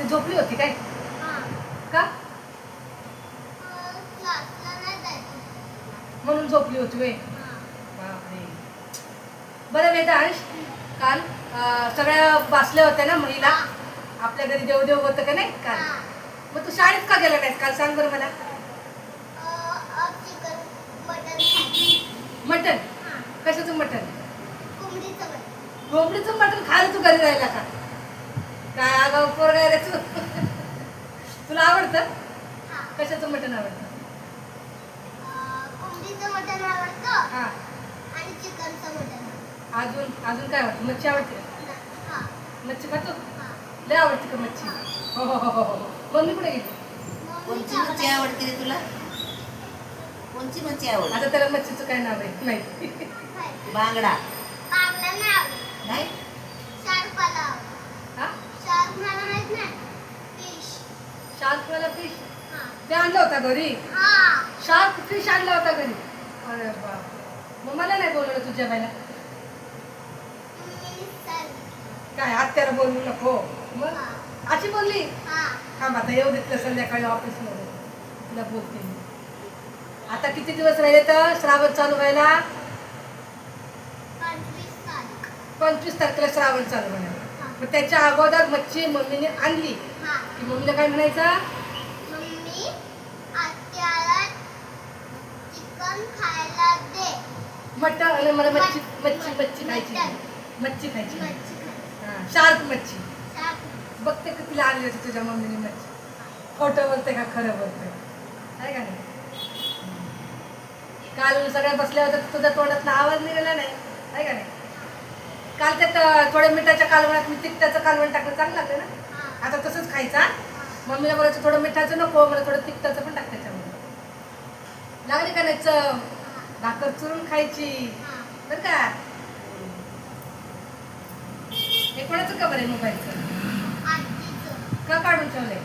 ती झोपली होती काय? का? म्हणून झोपली होती वे. बापरे. बरं वेदांश, काल सगळ्या बसल्या होत्या ना महिला, आपल्या घरी देवदेव होतं का नाही काल? मग तू शाळेत का गेला नाहीस काल, सांग बरं मला. मटन? कशाचं मटन? कोंबडीचं मटन खायला तू घरी राहिला का? काय आगाऊ पोरगा रे तू. तुला आवडतं? कशाचं मटन आवडतं? हा. अजून अजून काय आवडतं? मच्छी आवडते का? मच्छी खातो? लय आवडते का मच्छी? हो हो हो हो. मम्मी कुठे गेली? कोणची मच्छी आवडते रे तुला? कोणची मच्छी आवडते? आता त्याला मच्छीचं काय नाव आहे माहिती? बांगडा नाही? हा? शार्कवाला फिश ते आणलं होता घरी? शार्क फिश आणला होता घरी? अरे बाप. मग मला नाही बोलवलं तुझ्या बायला? काय आत्याला बोलवू नको? मग अशी बोलली? थांब आता येऊ देत संध्याकाळी ऑफिसमध्ये, तुला बोलते मी. आता किती दिवस राहिले तर श्रावण चालू व्हायला? 25 तारखेला श्रावण चालू होणार. मग त्याच्या अगोदर मच्छी मम्मीने आणली की मम्मीला काय म्हणायचं? मटण. आणि मला मच्छी मच्छी मच्छी खायची, मच्छी खायची. शार्क मच्छी. बघते का तिला आणली होती तुझ्या मम्मीने मच्छी? खोटं बोलते का खरं बोलते? आहे का नाही? काल सगळ्या बसल्या होत्या, तुझ्या तोंडातला आवाज निघाला नाही, आहे का नाही? काल त्यात थोड्या मिठाच्या कालवणात मी तिखटाचं कालवण टाकलं, चांगलं लागलं ना? आता तसंच खायचा. मम्मीला बोलायचं थोडं मिठाचं नको, मला थोडं तिखटाचं पण टाक त्याच्यामध्ये. लागली का नाही चव? भाकर चुरून खायची बरं का? हे कोणाचं कवर आहे मोबाईलचं? का काढून ठेवलंय?